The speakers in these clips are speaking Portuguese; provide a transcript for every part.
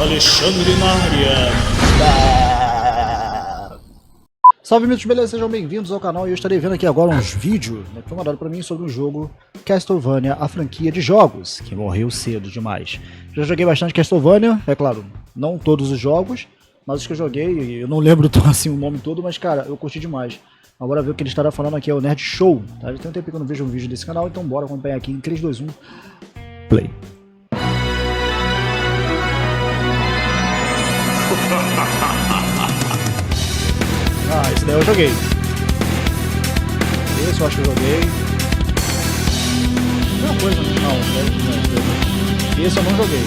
Alexandre na área. Salve, mitos, beleza? Sejam bem-vindos ao canal e eu estarei vendo aqui agora uns vídeos que foi mandado pra mim sobre o jogo Castlevania, a franquia de jogos, que morreu cedo demais. Já joguei bastante Castlevania, é claro, não todos os jogos, mas os que eu joguei, eu não lembro assim o nome todo, mas cara, eu curti demais. Agora ver o que ele estará falando aqui é o Nerd Show, tá? Já tem um tempo que eu não vejo um vídeo desse canal, então bora acompanhar aqui em 3, 2, 1, play. Ah, esse daí eu joguei. Esse eu acho que eu joguei. Não coisa não. Esse eu não joguei.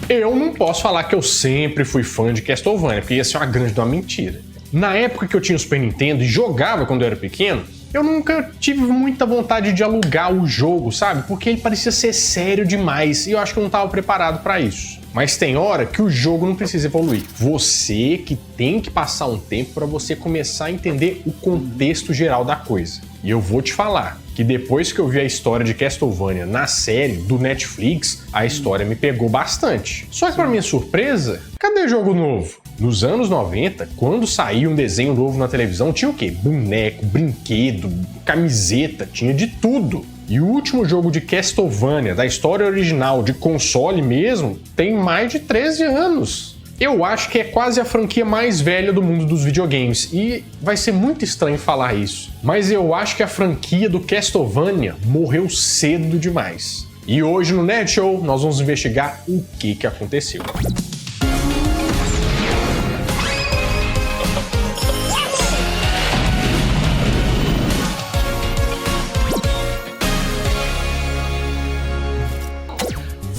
Eu não posso falar que eu sempre fui fã de Castlevania, porque ia ser uma grande de uma mentira. Na época que eu tinha o Super Nintendo e jogava quando eu era pequeno, eu nunca tive muita vontade de alugar o jogo, sabe? Porque ele parecia ser sério demais e eu acho que eu não estava preparado para isso. Mas tem hora que o jogo não precisa evoluir. Você que tem que passar um tempo para você começar a entender o contexto geral da coisa. E eu vou te falar que depois que eu vi a história de Castlevania na série do Netflix, a história me pegou bastante. Só que para minha surpresa, cadê jogo novo? Nos anos 90, quando saía um desenho novo na televisão, tinha o quê? Boneco, brinquedo, camiseta, tinha de tudo. E o último jogo de Castlevania, da história original, de console mesmo, tem mais de 13 anos. Eu acho que é quase a franquia mais velha do mundo dos videogames, e vai ser muito estranho falar isso, mas eu acho que a franquia do Castlevania morreu cedo demais. E hoje no Nerd Show nós vamos investigar o que aconteceu.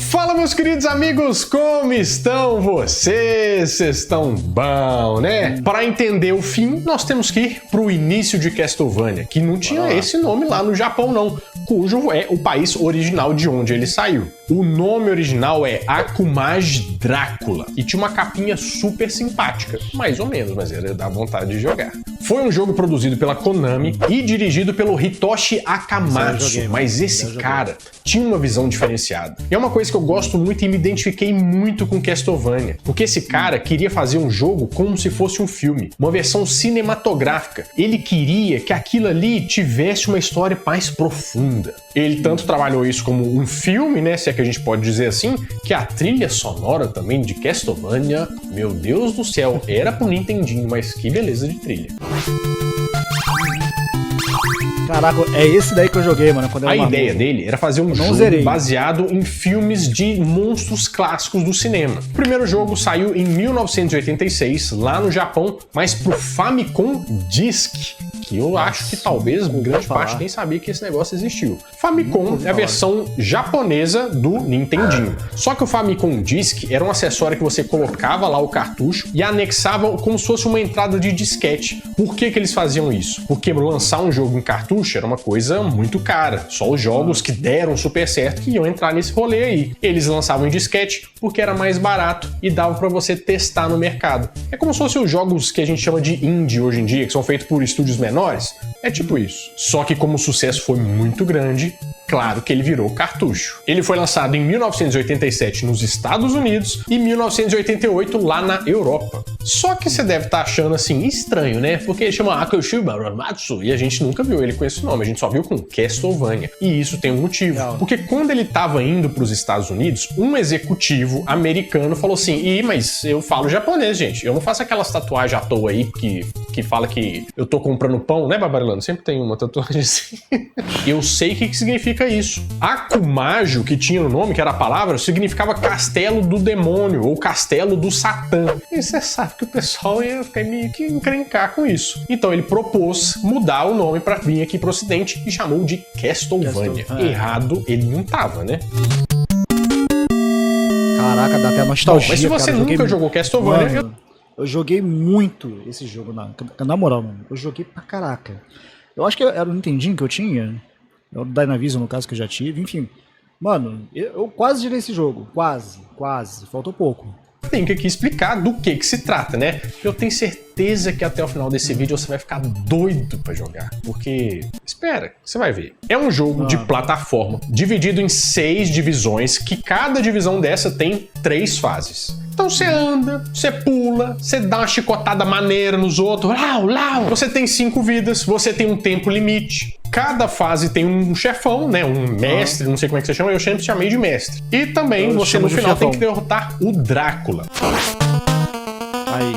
Fala, meus queridos amigos, como estão vocês? Vocês estão bom, né? Para entender o fim, nós temos que ir pro início de Castlevania, que não tinha esse nome lá no Japão não, cujo é o país original de onde ele saiu. O nome original é Akumage Drácula e tinha uma capinha super simpática, mais ou menos, mas era da vontade de jogar. Foi um jogo produzido pela Konami e dirigido pelo Hitoshi Akamatsu, mas esse cara tinha uma visão diferenciada. E é uma coisa que eu gosto muito e me identifiquei muito com Castlevania, porque esse cara queria fazer um jogo como se fosse um filme, uma versão cinematográfica. Ele queria que aquilo ali tivesse uma história mais profunda. Ele tanto trabalhou isso como um filme, né, se é que a gente pode dizer assim, que a trilha sonora também de Castlevania, meu Deus do céu, era pro Nintendinho, mas que beleza de trilha. Caraca, é esse daí que eu joguei, mano. Quando eu era a ideia dele era fazer um jogo baseado em filmes de monstros clássicos do cinema. O primeiro jogo saiu em 1986, lá no Japão, mas pro Famicom Disk, que eu acho que talvez grande parte nem sabia que esse negócio existiu. Famicom é a versão japonesa do Nintendinho. Só que o Famicom Disk era um acessório que você colocava lá o cartucho e anexava como se fosse uma entrada de disquete. Por que eles faziam isso? Porque lançar um jogo em cartucho era uma coisa muito cara. Só os jogos que deram super certo que iam entrar nesse rolê aí. Eles lançavam em disquete porque era mais barato e dava pra você testar no mercado. É como se fossem os jogos que a gente chama de indie hoje em dia, que são feitos por estúdios menores. É tipo isso. Só que como o sucesso foi muito grande, claro que ele virou cartucho. Ele foi lançado em 1987 nos Estados Unidos e 1988 lá na Europa. Só que você deve estar achando assim estranho, né? Porque ele chama Akoshi Baramatsu e a gente nunca viu ele com esse nome, a gente só viu com Castlevania. E isso tem um motivo. Porque quando ele estava indo para os Estados Unidos, um executivo americano falou assim: mas eu falo japonês, gente. Eu não faço aquelas tatuagens à toa aí que fala que eu tô comprando pão, né, Babarilano? Sempre tem uma tatuagem assim. Eu sei o que significa isso. Akumajo, que tinha no nome, que era a palavra, significava castelo do demônio ou castelo do Satã. E você sabe que o pessoal ia ficar meio que encrencar com isso. Então ele propôs mudar o nome pra vir aqui pro ocidente e chamou de Castlevania. Errado ele não tava, né? Caraca, dá até nostalgia. Bom, mas se você nunca jogou Castlevania... Mano, eu joguei muito esse jogo, na moral, mano. Eu joguei pra caraca. Eu acho que era o Nintendinho que eu tinha. É o Dynavision, no caso, que eu já tive. Enfim, mano, eu quase tirei esse jogo. Quase. Faltou pouco. Tem que aqui explicar do que se trata, né? Eu tenho certeza que até o final desse vídeo você vai ficar doido pra jogar. Porque, espera, você vai ver. É um jogo de plataforma, dividido em 6 divisões, que cada divisão dessa tem 3 fases. Então você anda, você pula, você dá uma chicotada maneira nos outros, lau. Você tem 5 vidas, você tem um tempo limite. Cada fase tem um chefão, né? Um mestre, não sei como é que você chama, eu sempre chamei de mestre. E também você no final tem que derrotar o Drácula. Aí.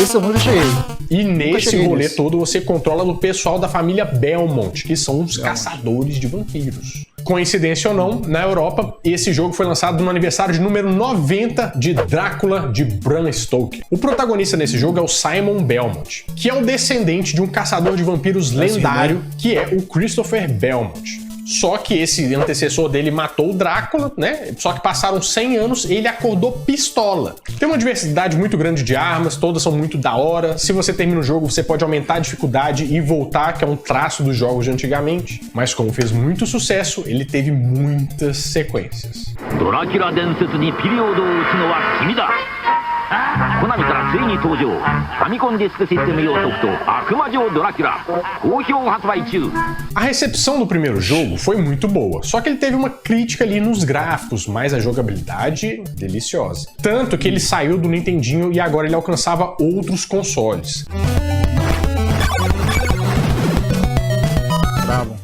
Isso eu nunca cheguei. E nesse rolê todo você controla o pessoal da família Belmont, que são os caçadores de vampiros. Coincidência ou não, na Europa, esse jogo foi lançado no aniversário de número 90 de Drácula de Bram Stoker. O protagonista nesse jogo é o Simon Belmont, que é o descendente de um caçador de vampiros lendário, que é o Christopher Belmont. Só que esse antecessor dele matou o Drácula, né? Só que passaram 100 anos e ele acordou pistola. Tem uma diversidade muito grande de armas, todas são muito da hora. Se você termina o jogo, você pode aumentar a dificuldade e voltar, que é um traço dos jogos de antigamente. Mas como fez muito sucesso, ele teve muitas sequências. コナミからついに登場ファミコンディスクシステム用ソフト悪魔城ドラキュラ好評発売中 A recepção do primeiro jogo foi muito boa, só que ele teve uma crítica ali nos gráficos, mas a jogabilidade deliciosa. Tanto que ele saiu do Nintendinho e agora ele alcançava outros consoles.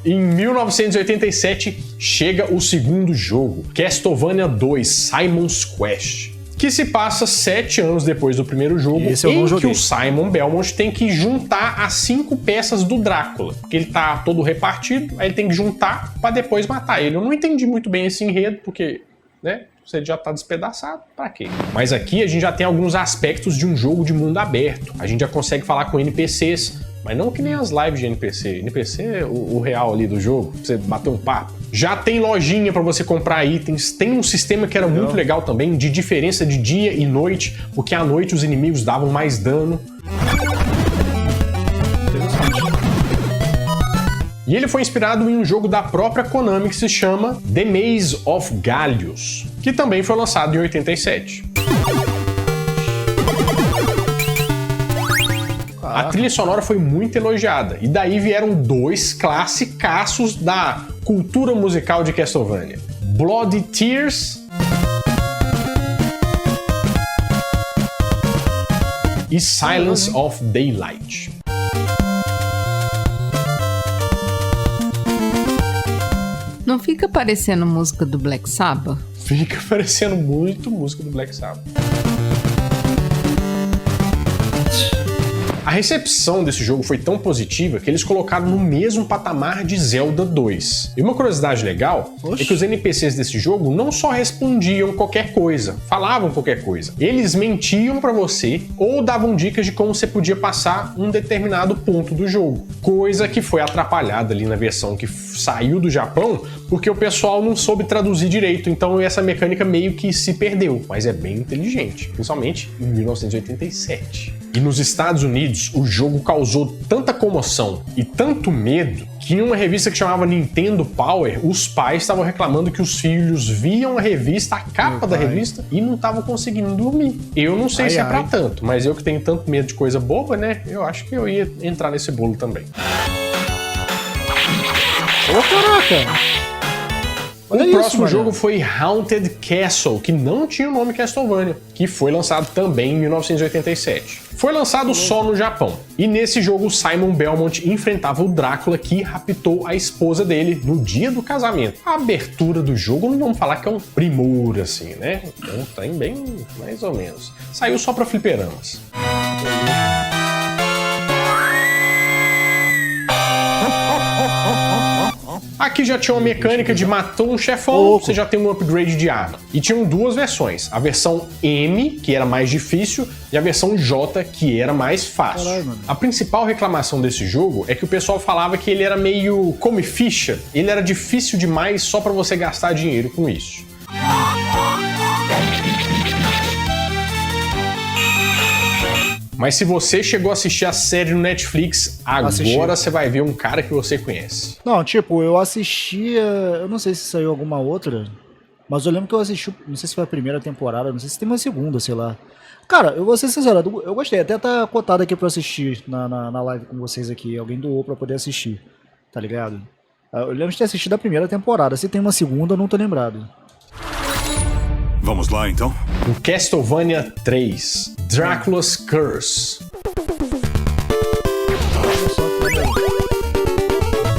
Em 1987 chega o segundo jogo, Castlevania 2 Simon's Quest, que se passa 7 anos depois do primeiro jogo, em que o Simon Belmont tem que juntar as 5 peças do Drácula, porque ele tá todo repartido, aí ele tem que juntar pra depois matar ele. Eu não entendi muito bem esse enredo, porque, né, você já tá despedaçado, pra quê? Mas aqui a gente já tem alguns aspectos de um jogo de mundo aberto. A gente já consegue falar com NPCs, mas não que nem as lives de NPC. NPC é o real ali do jogo, pra você bater um papo. Já tem lojinha pra você comprar itens, tem um sistema que era muito legal também, de diferença de dia e noite, porque à noite os inimigos davam mais dano. E ele foi inspirado em um jogo da própria Konami que se chama The Maze of Gallius, que também foi lançado em 87. A trilha sonora foi muito elogiada, e daí vieram 2 classicaços da cultura musical de Castlevania: Bloody Tears e Silence of Daylight. Não fica parecendo música do Black Sabbath? Fica parecendo muito música do Black Sabbath. A recepção desse jogo foi tão positiva que eles colocaram no mesmo patamar de Zelda 2. E uma curiosidade legal é que os NPCs desse jogo não só respondiam qualquer coisa, falavam qualquer coisa. Eles mentiam pra você ou davam dicas de como você podia passar um determinado ponto do jogo. Coisa que foi atrapalhada ali na versão que saiu do Japão, porque o pessoal não soube traduzir direito, então essa mecânica meio que se perdeu. Mas é bem inteligente, principalmente em 1987. E nos Estados Unidos, o jogo causou tanta comoção e tanto medo que em uma revista que chamava Nintendo Power, os pais estavam reclamando que os filhos viam a revista, a capa da revista, e não estavam conseguindo dormir. Eu não sei se é pra tanto, mas eu que tenho tanto medo de coisa boba, né? Eu acho que eu ia entrar nesse bolo também. Ô, caraca! O próximo jogo foi Haunted Castle, que não tinha o nome Castlevania, que foi lançado também em 1987. Foi lançado só no Japão, e nesse jogo Simon Belmont enfrentava o Drácula, que raptou a esposa dele no dia do casamento. A abertura do jogo, não vamos falar que é um primor assim, né? É um trem bem mais ou menos. Saiu só pra fliperamas. Aqui já tinha uma mecânica de matar um chefão, você já tem um upgrade de arma. E tinham 2 versões, a versão M, que era mais difícil, e a versão J, que era mais fácil. Caralho, a principal reclamação desse jogo é que o pessoal falava que ele era meio come ficha, ele era difícil demais só pra você gastar dinheiro com isso. Mas se você chegou a assistir a série no Netflix, agora você vai ver um cara que você conhece. Não, tipo, eu assistia... Eu não sei se saiu alguma outra, mas eu lembro que eu assisti... Não sei se foi a primeira temporada, não sei se tem uma segunda, sei lá. Cara, eu vou ser sincero, eu gostei. Até tá cotado aqui pra assistir na live com vocês aqui. Alguém doou pra poder assistir, tá ligado? Eu lembro de ter assistido a primeira temporada. Se tem uma segunda, eu não tô lembrado. Vamos lá, então? O Castlevania 3, Dracula's Curse.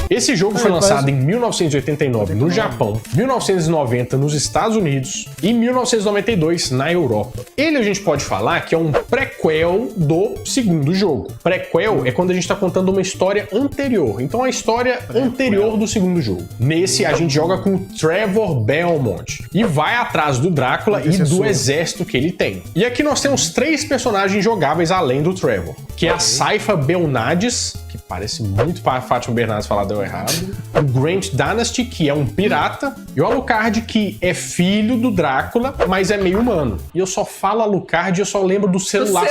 Esse jogo foi lançado em 1989 no Japão, 1990 nos Estados Unidos e 1992 na Europa. Ele a gente pode falar que é um prequel do segundo jogo. Prequel é quando a gente está contando uma história anterior, então a história anterior do segundo jogo. Nesse a gente joga com o Trevor Belmont e vai atrás do Drácula e do exército que ele tem. E aqui nós temos 3 personagens jogáveis além do Trevor, que é a Saifa Belnades, que parece muito para a Fátima Bernardes falar deu errado, o Grant Dynasty, que é um pirata, e o Alucard, que é filho do Drácula, mas é meio humano. E eu só falo Alucard e eu só lembro do celular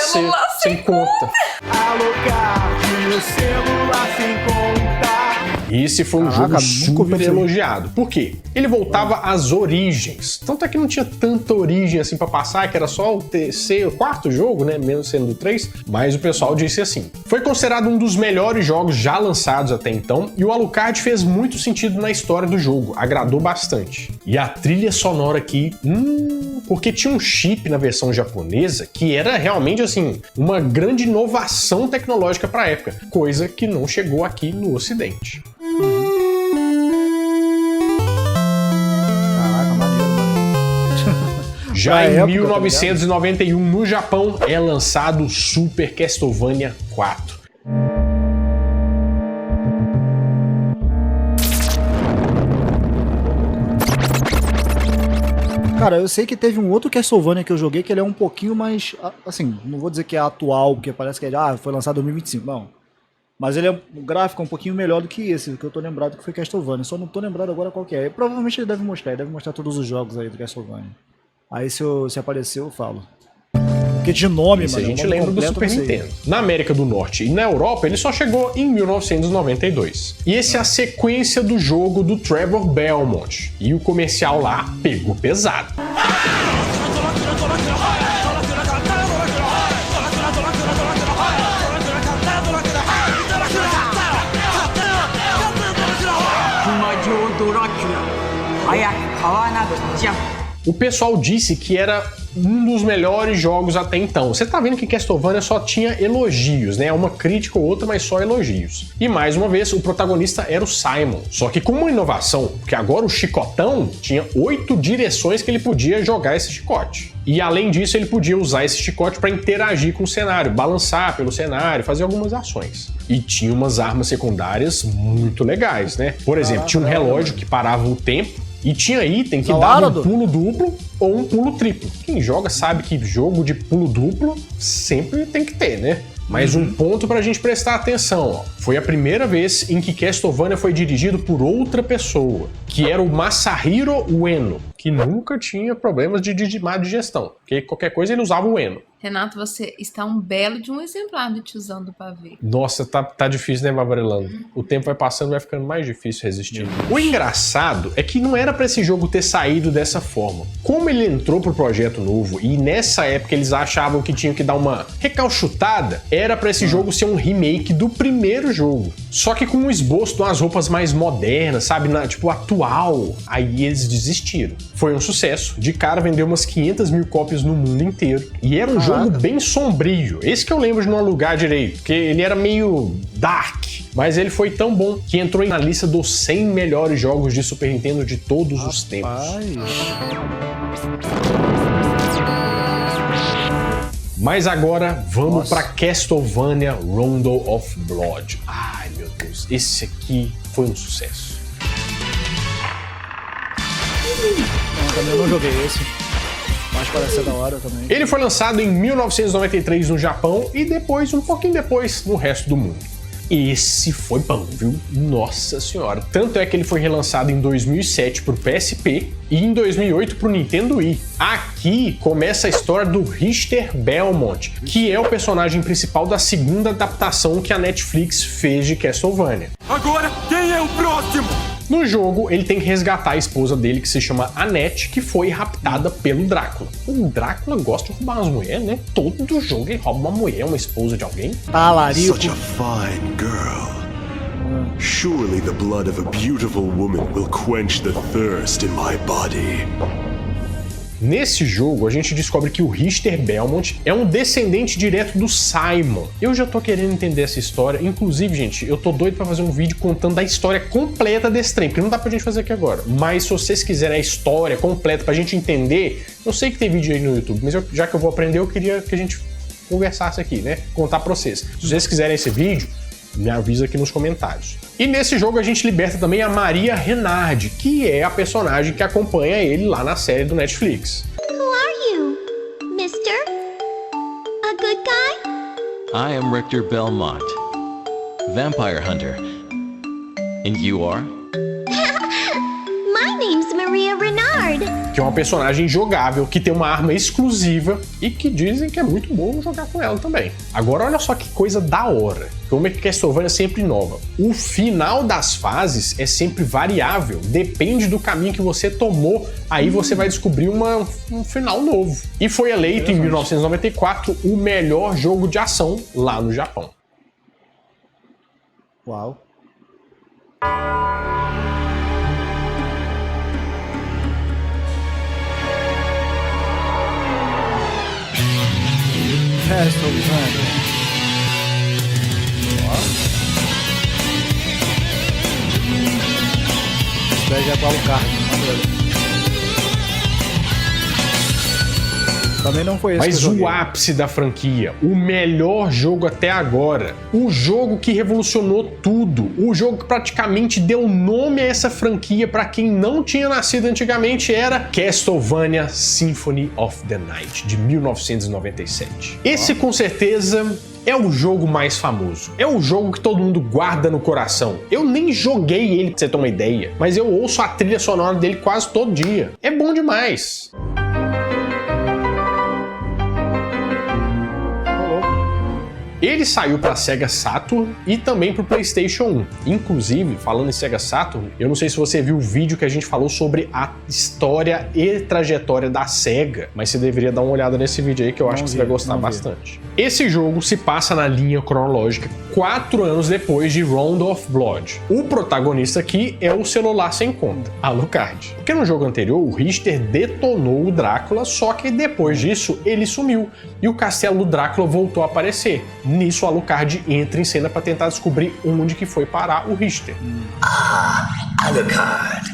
sem conta. Alucard, o celular sem conta. Esse foi um jogo super elogiado. Por quê? Ele voltava às origens. Tanto é que não tinha tanta origem assim pra passar, que era só o terceiro, quarto jogo, né? Menos sendo o 3. Mas o pessoal disse assim. Foi considerado um dos melhores jogos já lançados até então. E o Alucard fez muito sentido na história do jogo. Agradou bastante. E a trilha sonora aqui... porque tinha um chip na versão japonesa que era realmente, assim, uma grande inovação tecnológica pra época. Coisa que não chegou aqui no Ocidente. Caraca, maneiro, mano. Já em 1991, no Japão, é lançado o Super Castlevania 4. Cara, eu sei que teve um outro Castlevania que eu joguei que ele é um pouquinho mais, assim, não vou dizer que é atual, porque parece que foi lançado em 2025, não. Mas ele é um gráfico um pouquinho melhor do que esse, que eu tô lembrado que foi Castlevania. Só não tô lembrado agora qual que é. E provavelmente ele deve mostrar todos os jogos aí do Castlevania. Aí se aparecer eu falo. Porque de nome, isso mano, a gente lembra do Super Nintendo. Na América do Norte e na Europa, ele só chegou em 1992. E esse é a sequência do jogo do Trevor Belmont. E o comercial lá pegou pesado. O pessoal disse que era um dos melhores jogos até então. Você tá vendo que Castlevania só tinha elogios, né? Uma crítica ou outra, mas só elogios. E mais uma vez, o protagonista era o Simon. Só que com uma inovação, porque agora o chicotão tinha 8 direções que ele podia jogar esse chicote. E além disso, ele podia usar esse chicote para interagir com o cenário, balançar pelo cenário, fazer algumas ações. E tinha umas armas secundárias muito legais, né? Por exemplo, tinha um relógio que parava o tempo. E tinha item que dava um pulo duplo ou um pulo triplo. Quem joga sabe que jogo de pulo duplo sempre tem que ter, né? Mas um ponto pra gente prestar atenção, ó. Foi a primeira vez em que Castlevania foi dirigido por outra pessoa, que era o Masahiro Ueno, que nunca tinha problemas de má digestão, porque qualquer coisa ele usava o Ueno. Renato, você está um belo de um exemplar do tiozão do pavê. Nossa, tá difícil, né, Vavarelando? O tempo vai passando, vai ficando mais difícil resistir. O engraçado é que não era pra esse jogo ter saído dessa forma. Como ele entrou pro projeto novo e nessa época eles achavam que tinham que dar uma recalchutada, era pra esse jogo ser um remake do primeiro jogo. Só que com um esboço de umas roupas mais modernas, sabe? Tipo, atual. Aí eles desistiram. Foi um sucesso. De cara vendeu umas 500 mil cópias no mundo inteiro. E era um jogo bem sombrio. Esse que eu lembro de não alugar direito, porque ele era meio dark. Mas ele foi tão bom que entrou na lista dos 100 melhores jogos de Super Nintendo de todos os tempos. Mas agora vamos para Castlevania Rondo of Blood. Ai, meu Deus, esse aqui foi um sucesso. Eu não joguei esse. Mas parece ser da hora também. Ele foi lançado em 1993 no Japão e depois, um pouquinho depois, no resto do mundo. Esse foi bom, viu? Nossa senhora. Tanto é que ele foi relançado em 2007 pro PSP e em 2008 pro Nintendo Wii. Aqui começa a história do Richter Belmont, que é o personagem principal da segunda adaptação que a Netflix fez de Castlevania. Agora, quem é o próximo? No jogo, ele tem que resgatar a esposa dele, que se chama Annette, que foi raptada pelo Drácula. O Drácula gosta de roubar umas mulheres, né? Todo jogo ele rouba uma mulher, uma esposa de alguém. Talarico. Such a fine girl. Surely the blood of a beautiful woman will quench the thirst in my body. Nesse jogo, a gente descobre que o Richter Belmont é um descendente direto do Simon. Eu já tô querendo entender essa história. Inclusive, gente, eu tô doido pra fazer um vídeo contando a história completa desse trem, porque não dá pra gente fazer aqui agora. Mas se vocês quiserem a história completa pra gente entender, eu sei que tem vídeo aí no YouTube, mas já que eu vou aprender, eu queria que a gente conversasse aqui, né? Contar pra vocês. Se vocês quiserem esse vídeo, me avisa aqui nos comentários. E nesse jogo a gente liberta também a Maria Renard, que é a personagem que acompanha ele lá na série do Netflix. Who are you, mister? A good guy? I am Richter Belmont, vampire hunter. And you are? My name's Maria Renard. Que é uma personagem jogável, que tem uma arma exclusiva e que dizem que é muito bom jogar com ela também. Agora olha só que coisa da hora. Como é que Castlevania sempre inova? O final das fases é sempre variável, depende do caminho que você tomou, aí você vai descobrir um final novo. E foi eleito em 1994 o melhor jogo de ação lá no Japão. Uau. Castlevania. Pega qual carro, também não foi esse. Mas o ápice da franquia, o melhor jogo até agora, o jogo que revolucionou tudo, o jogo que praticamente deu nome a essa franquia para quem não tinha nascido antigamente, era Castlevania Symphony of the Night, de 1997. Esse com certeza é o jogo mais famoso. É o jogo que todo mundo guarda no coração. Eu nem joguei ele, pra você ter uma ideia, mas eu ouço a trilha sonora dele quase todo dia. É bom demais. Ele saiu para Sega Saturn e também para o PlayStation 1. Inclusive, falando em Sega Saturn, eu não sei se você viu o vídeo que a gente falou sobre a história e trajetória da Sega, mas você deveria dar uma olhada nesse vídeo aí que eu acho que você vai gostar bastante. Esse jogo se passa na linha cronológica 4 anos depois de Round of Blood. O protagonista aqui é o celular sem conta, Alucard. Porque no jogo anterior, o Richter detonou o Drácula, só que depois disso ele sumiu e o castelo do Drácula voltou a aparecer. Nisso, Alucard entra em cena para tentar descobrir onde que foi parar o Richter. Alucard,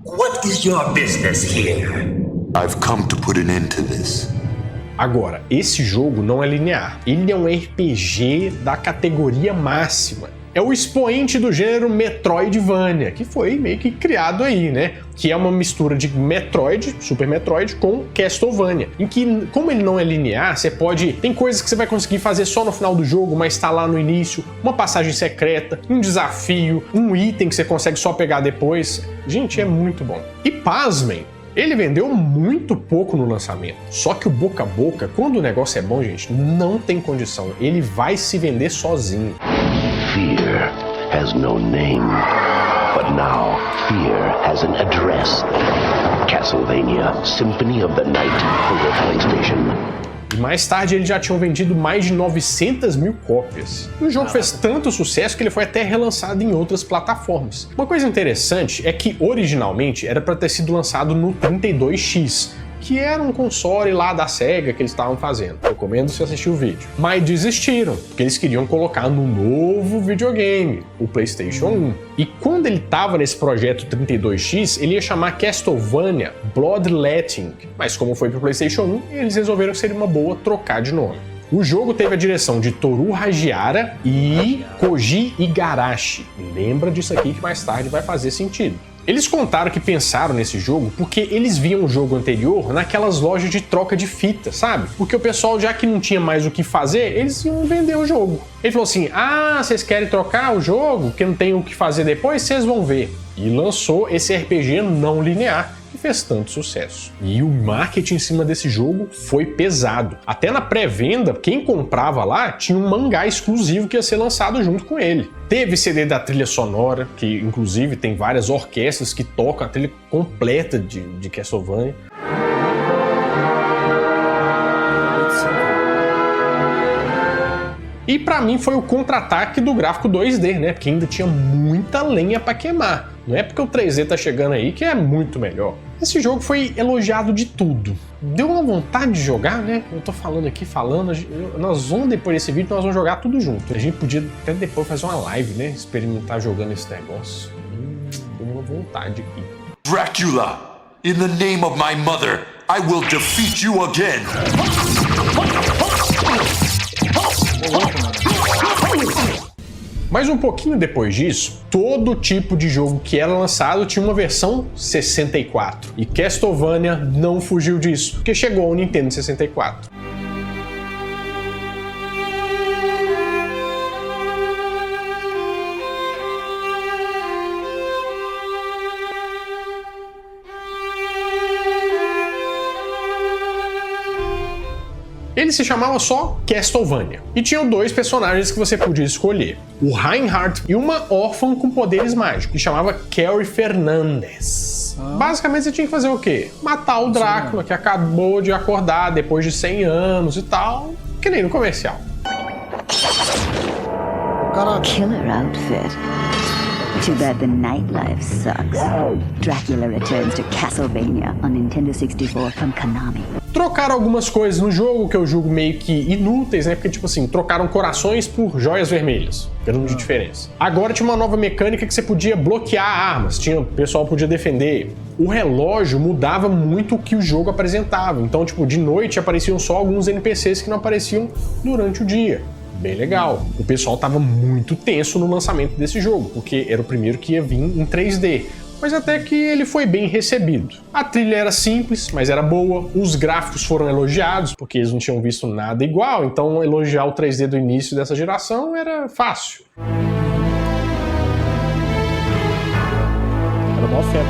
what is your business here? I've come to put an end to this. Agora, esse jogo não é linear. Ele é um RPG da categoria máxima. É o expoente do gênero Metroidvania, que foi meio que criado aí, né? Que é uma mistura de Metroid, Super Metroid, com Castlevania. Em que, como ele não é linear, você pode... Tem coisas que você vai conseguir fazer só no final do jogo, mas tá lá no início. Uma passagem secreta, um desafio, um item que você consegue só pegar depois. Gente, é muito bom. E pasmem, ele vendeu muito pouco no lançamento. Só que o boca a boca, quando o negócio é bom, gente, não tem condição. Ele vai se vender sozinho. Fear has no name, but now fear has an address. Castlevania Symphony of the Night for the PlayStation. E mais tarde eles já tinham vendido mais de 900 mil cópias. E o jogo fez tanto sucesso que ele foi até relançado em outras plataformas. Uma coisa interessante é que originalmente era para ter sido lançado no 32X, que era um console lá da Sega que eles estavam fazendo. Recomendo você assistir o vídeo. Mas desistiram, porque eles queriam colocar no novo videogame, o PlayStation 1. E quando ele estava nesse projeto 32X, ele ia chamar Castlevania Bloodletting. Mas como foi pro PlayStation 1, eles resolveram que seria uma boa trocar de nome. O jogo teve a direção de Toru Hajihara e Koji Igarashi. Lembra disso aqui que mais tarde vai fazer sentido. Eles contaram que pensaram nesse jogo porque eles viam o jogo anterior naquelas lojas de troca de fita, sabe? Porque o pessoal, já que não tinha mais o que fazer, eles iam vender o jogo. Ele falou assim, vocês querem trocar o jogo, que não tem o que fazer depois? Vocês vão ver. E lançou esse RPG não linear, que fez tanto sucesso. E o marketing em cima desse jogo foi pesado. Até na pré-venda, quem comprava lá tinha um mangá exclusivo que ia ser lançado junto com ele. Teve CD da trilha sonora, que inclusive tem várias orquestras que tocam a trilha completa de Castlevania. E pra mim foi o contra-ataque do gráfico 2D, né? Porque ainda tinha muita lenha pra queimar. Não é porque o 3D tá chegando aí que é muito melhor. Esse jogo foi elogiado de tudo. Deu uma vontade de jogar, né? Eu tô falando aqui, nós vamos, depois desse vídeo, nós vamos jogar tudo junto. A gente podia até depois fazer uma live, né? Experimentar jogando esse negócio. Deu uma vontade aqui. Dracula, in the name of my mother, I will defeat you again. Mas um pouquinho depois disso, todo tipo de jogo que era lançado tinha uma versão 64. E Castlevania não fugiu disso, porque chegou ao Nintendo 64. Ele se chamava só Castlevania. E tinham dois personagens que você podia escolher. O Reinhardt e uma órfã com poderes mágicos, que chamava Carrie Fernandez. Basicamente você tinha que fazer o quê? Matar o Drácula, que acabou de acordar depois de 100 anos e tal. Que nem no comercial. Killer outfit. Too bad the nightlife sucks. Dracula returns to Castlevania on Nintendo 64 from Konami. Trocaram algumas coisas no jogo que eu julgo meio que inúteis, né? Porque, tipo assim, trocaram corações por joias vermelhas. Grande diferença. Agora tinha uma nova mecânica que você podia bloquear armas. O pessoal podia defender. O relógio mudava muito o que o jogo apresentava. Então, tipo, de noite apareciam só alguns NPCs que não apareciam durante o dia. Bem legal. O pessoal tava muito tenso no lançamento desse jogo, porque era o primeiro que ia vir em 3D. Mas até que ele foi bem recebido. A trilha era simples, mas era boa. Os gráficos foram elogiados, porque eles não tinham visto nada igual, então elogiar o 3D do início dessa geração era fácil. Era mó febre.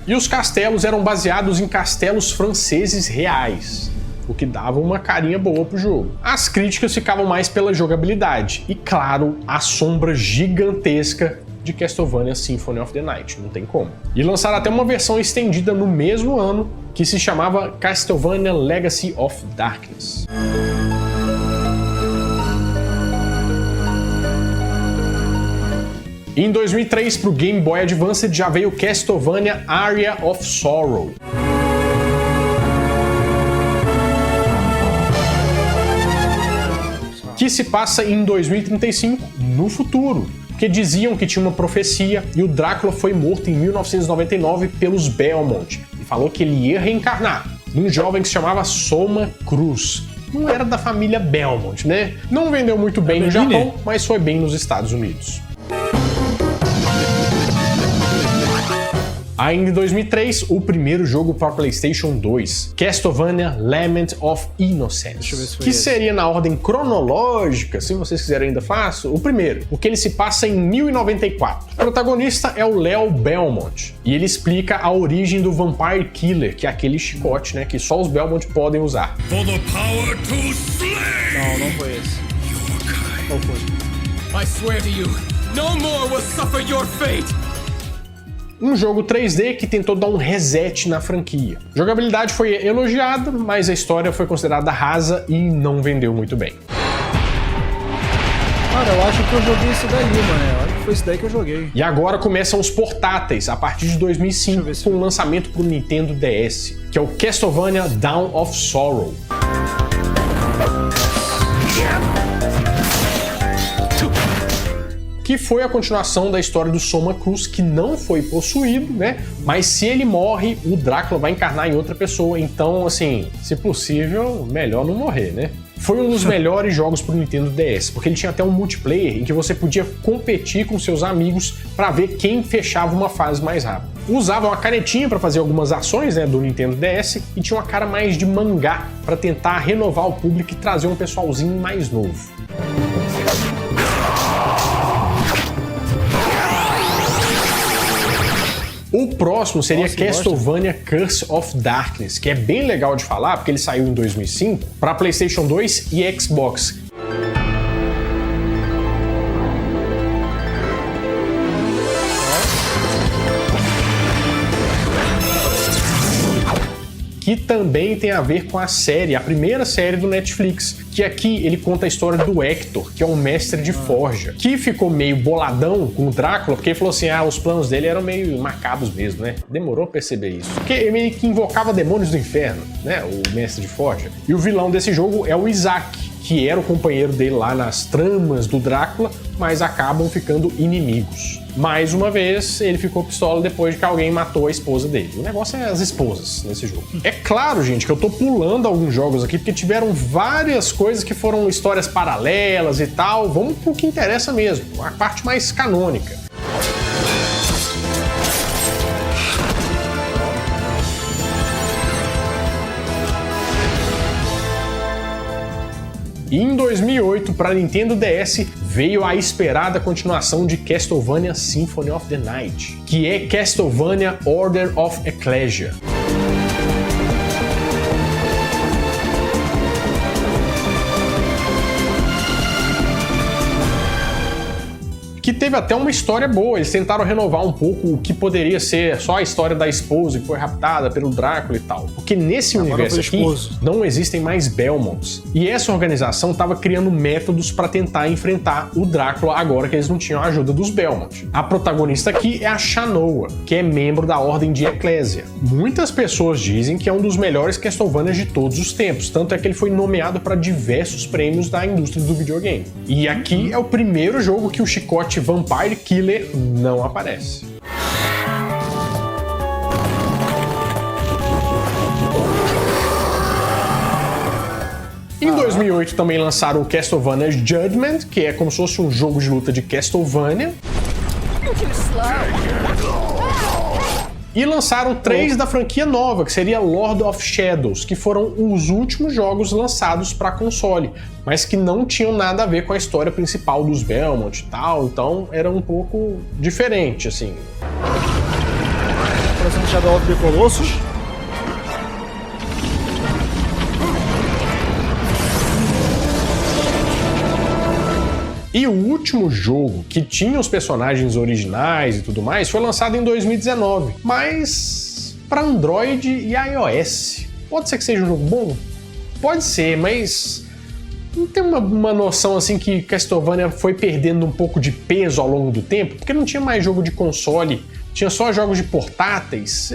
E os castelos eram baseados em castelos franceses reais, o que dava uma carinha boa pro jogo. As críticas ficavam mais pela jogabilidade e, claro, a sombra gigantesca de Castlevania Symphony of the Night, não tem como. E lançaram até uma versão estendida no mesmo ano, que se chamava Castlevania Legacy of Darkness. Em 2003, pro Game Boy Advance já veio Castlevania Aria of Sorrow. Que se passa em 2035, no futuro. Que diziam que tinha uma profecia e o Drácula foi morto em 1999 pelos Belmont e falou que ele ia reencarnar num jovem que se chamava Soma Cruz. Não era da família Belmont, né? Não vendeu muito bem no Japão, mas foi bem nos Estados Unidos. Ainda em 2003, o primeiro jogo para PlayStation 2, Castlevania Lament of Innocence, que seria na ordem cronológica, se vocês quiserem ainda faço, o primeiro, porque ele se passa em 1094. O protagonista é o Leo Belmont, e ele explica a origem do Vampire Killer, que é aquele chicote, né, que só os Belmont podem usar. For the power to slay! Não foi esse. Qual foi? I swear to you, no more will suffer your fate! Um jogo 3D que tentou dar um reset na franquia. A jogabilidade foi elogiada, mas a história foi considerada rasa e não vendeu muito bem. Cara, eu acho que eu joguei esse daí, mano. Eu acho que foi esse daí que eu joguei. E agora começam os portáteis, a partir de 2005, com o lançamento pro Nintendo DS, que é o Castlevania Dawn of Sorrow. Que foi a continuação da história do Soma Cruz, que não foi possuído, né? Mas se ele morre, o Drácula vai encarnar em outra pessoa. Então, assim, se possível, melhor não morrer, né? Foi um dos melhores jogos pro Nintendo DS, porque ele tinha até um multiplayer em que você podia competir com seus amigos para ver quem fechava uma fase mais rápido. Usava uma canetinha para fazer algumas ações, né, do Nintendo DS e tinha uma cara mais de mangá para tentar renovar o público e trazer um pessoalzinho mais novo. O próximo seria Castlevania Curse of Darkness, que é bem legal de falar, porque ele saiu em 2005 para PlayStation 2 e Xbox. Que que também tem a ver com a série, a primeira série do Netflix, que aqui ele conta a história do Hector, que é um mestre de forja, que ficou meio boladão com o Drácula, porque ele falou assim, os planos dele eram meio macabros mesmo, né? Demorou a perceber isso. Porque ele meio que invocava demônios do inferno, né? O mestre de forja. E o vilão desse jogo é o Isaac, que era o companheiro dele lá nas tramas do Drácula, mas acabam ficando inimigos. Mais uma vez, ele ficou pistola depois de que alguém matou a esposa dele. O negócio é as esposas nesse jogo. É claro, gente, que eu tô pulando alguns jogos aqui, porque tiveram várias coisas que foram histórias paralelas e tal. Vamos pro que interessa mesmo, a parte mais canônica. E em 2008, para Nintendo DS, veio a esperada continuação de Castlevania Symphony of the Night, que é Castlevania Order of Ecclesia. Que teve até uma história boa, eles tentaram renovar um pouco o que poderia ser só a história da esposa que foi raptada pelo Drácula e tal. Porque nesse universo aqui não existem mais Belmonts. E essa organização estava criando métodos para tentar enfrentar o Drácula agora que eles não tinham a ajuda dos Belmont. A protagonista aqui é a Shanoa, que é membro da Ordem de Ecclesia. Muitas pessoas dizem que é um dos melhores Castlevanias de todos os tempos, tanto é que ele foi nomeado para diversos prêmios da indústria do videogame. E aqui é o primeiro jogo que o chicote Vampire Killer não aparece. Em 2008 também lançaram o Castlevania Judgment, que é como se fosse um jogo de luta de Castlevania. E lançaram 3 da franquia nova, que seria Lord of Shadows, que foram os últimos jogos lançados para console, mas que não tinham nada a ver com a história principal dos Belmont e tal, então era um pouco diferente, assim. Parecendo Shadow of the Colossus. E o último jogo que tinha os personagens originais e tudo mais foi lançado em 2019, mas para Android e iOS. Pode ser que seja um jogo bom? Pode ser, mas não tem uma noção assim que Castlevania foi perdendo um pouco de peso ao longo do tempo, porque não tinha mais jogo de console, tinha só jogos de portáteis.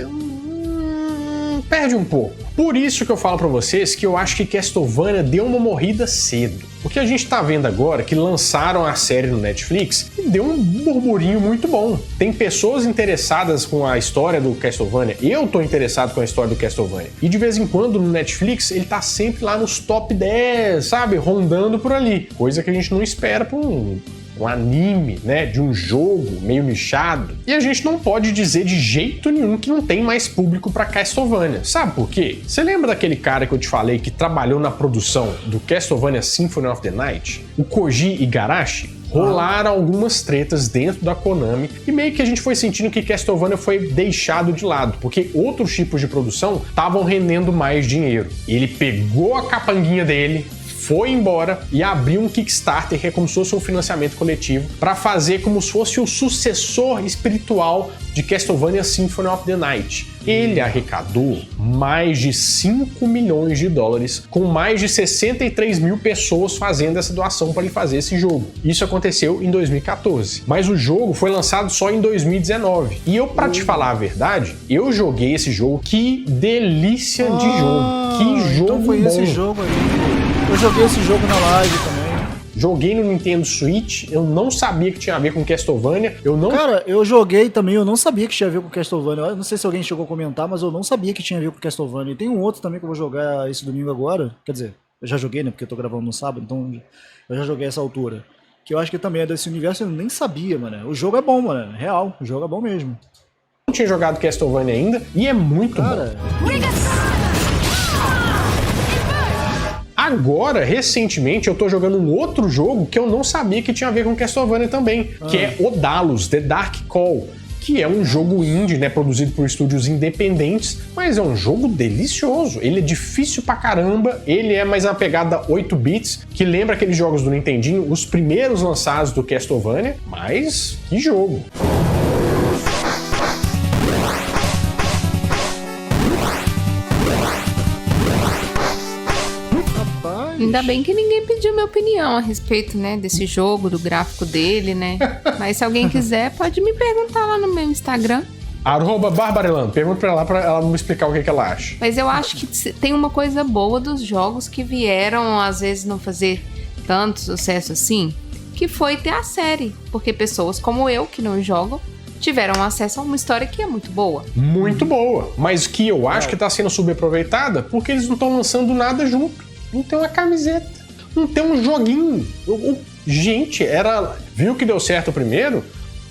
Perde um pouco. Por isso que eu falo pra vocês que eu acho que Castlevania deu uma morrida cedo. O que a gente tá vendo agora é que lançaram a série no Netflix e deu um burburinho muito bom. Tem pessoas interessadas com a história do Castlevania. Eu tô interessado com a história do Castlevania. E de vez em quando no Netflix ele tá sempre lá nos top 10, sabe? Rondando por ali. Coisa que a gente não espera pra um anime, né, de um jogo meio nichado. E a gente não pode dizer de jeito nenhum que não tem mais público pra Castlevania. Sabe por quê? Você lembra daquele cara que eu te falei que trabalhou na produção do Castlevania Symphony of the Night? O Koji Igarashi? Rolaram algumas tretas dentro da Konami e meio que a gente foi sentindo que Castlevania foi deixado de lado, porque outros tipos de produção estavam rendendo mais dinheiro. Ele pegou a capanguinha dele, foi embora e abriu um Kickstarter, que é como se fosse um financiamento coletivo, para fazer como se fosse o sucessor espiritual de Castlevania Symphony of the Night. Ele arrecadou mais de 5 milhões de dólares, com mais de 63 mil pessoas fazendo essa doação para ele fazer esse jogo. Isso aconteceu em 2014, mas o jogo foi lançado só em 2019. E eu, pra te falar a verdade, eu joguei esse jogo. Que delícia de jogo! Que jogo então foi bom! Esse jogo aí. Eu joguei esse jogo na live também. Joguei no Nintendo Switch, eu não sabia que tinha a ver com Castlevania, Cara, eu joguei também, eu não sabia que tinha a ver com Castlevania. Eu não sei se alguém chegou a comentar, mas eu não sabia que tinha a ver com Castlevania. E tem um outro também que eu vou jogar esse domingo agora. Quer dizer, eu já joguei, né, porque eu tô gravando no sábado, então eu já joguei essa altura. Que eu acho que também é desse universo, eu nem sabia, mano. O jogo é bom, mano, real, o jogo é bom mesmo. Não tinha jogado Castlevania ainda, e é muito bom. Agora, recentemente, eu tô jogando um outro jogo que eu não sabia que tinha a ver com Castlevania também, que é Odalus, The Dark Call, que é um jogo indie, né, produzido por estúdios independentes, mas é um jogo delicioso. Ele é difícil pra caramba, ele é mais uma pegada 8 bits, que lembra aqueles jogos do Nintendinho, os primeiros lançados do Castlevania, mas que jogo! Ainda bem que ninguém pediu minha opinião a respeito, né, desse jogo, do gráfico dele, né? Mas se alguém quiser, pode me perguntar lá no meu Instagram. @Barbarelando. Pergunta pra ela me explicar o que ela acha. Mas eu acho que tem uma coisa boa dos jogos que vieram, às vezes, não fazer tanto sucesso assim, que foi ter a série. Porque pessoas como eu, que não jogam, tiveram acesso a uma história que é muito boa. Muito boa. Mas que eu acho que tá sendo subaproveitada porque eles não estão lançando nada junto. Não tem uma camiseta. Não tem um joguinho. Gente, viu que deu certo o primeiro?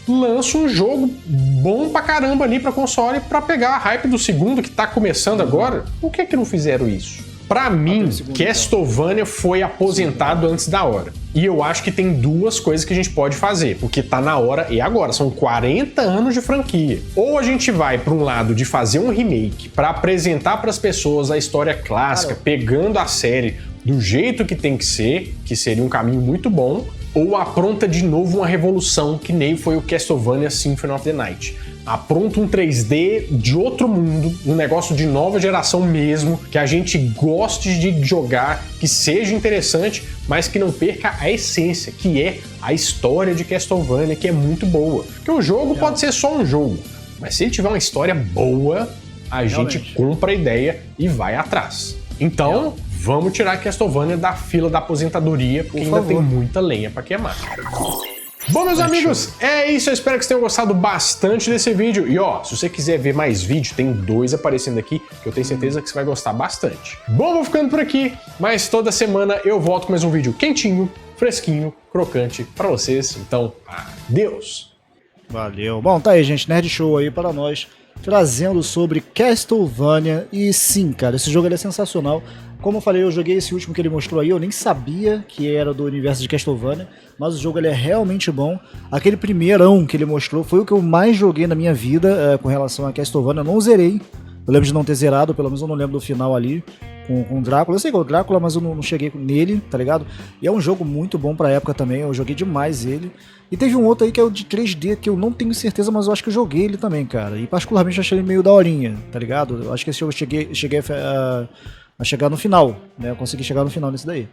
Lança um jogo bom pra caramba ali pra console pra pegar a hype do segundo que tá começando agora. Por que não fizeram isso? Pra mim, Castlevania foi aposentado antes da hora. E eu acho que tem duas coisas que a gente pode fazer, porque tá na hora e agora. São 40 anos de franquia. Ou a gente vai pra um lado de fazer um remake pra apresentar pras pessoas a história clássica, pegando a série do jeito que tem que ser, que seria um caminho muito bom, ou apronta de novo uma revolução, que nem foi o Castlevania Symphony of the Night. Apronta um 3D de outro mundo, um negócio de nova geração mesmo, que a gente goste de jogar, que seja interessante, mas que não perca a essência, que é a história de Castlevania, que é muito boa. Porque o jogo pode ser só um jogo, mas se ele tiver uma história boa, a gente compra a ideia e vai atrás. Então, vamos tirar Castlevania da fila da aposentadoria, porque ainda tem muita lenha pra queimar. Bom, meus amigos, é isso. Eu espero que vocês tenham gostado bastante desse vídeo. E ó, se você quiser ver mais vídeo, tem 2 aparecendo aqui, que eu tenho certeza que você vai gostar bastante. Bom, vou ficando por aqui, mas toda semana eu volto com mais um vídeo quentinho, fresquinho, crocante pra vocês. Então, adeus! Valeu. Bom, tá aí, gente. Nerd Show aí para nós, trazendo sobre Castlevania. E sim, cara, esse jogo ele é sensacional. Como eu falei, eu joguei esse último que ele mostrou aí, eu nem sabia que era do universo de Castlevania, mas o jogo ele é realmente bom. Aquele primeirão que ele mostrou foi o que eu mais joguei na minha vida com relação a Castlevania. Eu não zerei, eu lembro de não ter zerado, pelo menos eu não lembro do final ali com o Drácula. Eu sei que é o Drácula, mas eu não cheguei nele, tá ligado? E é um jogo muito bom pra época também, eu joguei demais ele. E teve um outro aí que é o de 3D, que eu não tenho certeza, mas eu acho que eu joguei ele também, cara. E particularmente eu achei ele meio daorinha, tá ligado? Eu acho que esse jogo eu cheguei a chegar no final, né? Eu consegui chegar no final nesse daí.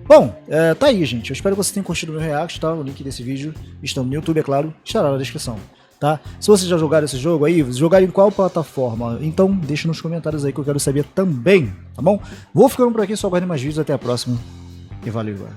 Bom, tá aí, gente. Eu espero que vocês tenham curtido o meu react, tá? O link desse vídeo está no YouTube, é claro, estará na descrição, tá? Se vocês já jogaram esse jogo aí, jogaram em qual plataforma? Então deixa nos comentários aí que eu quero saber também, tá bom? Vou ficando por aqui, só aguardem mais vídeos, até a próxima e valeu, galera.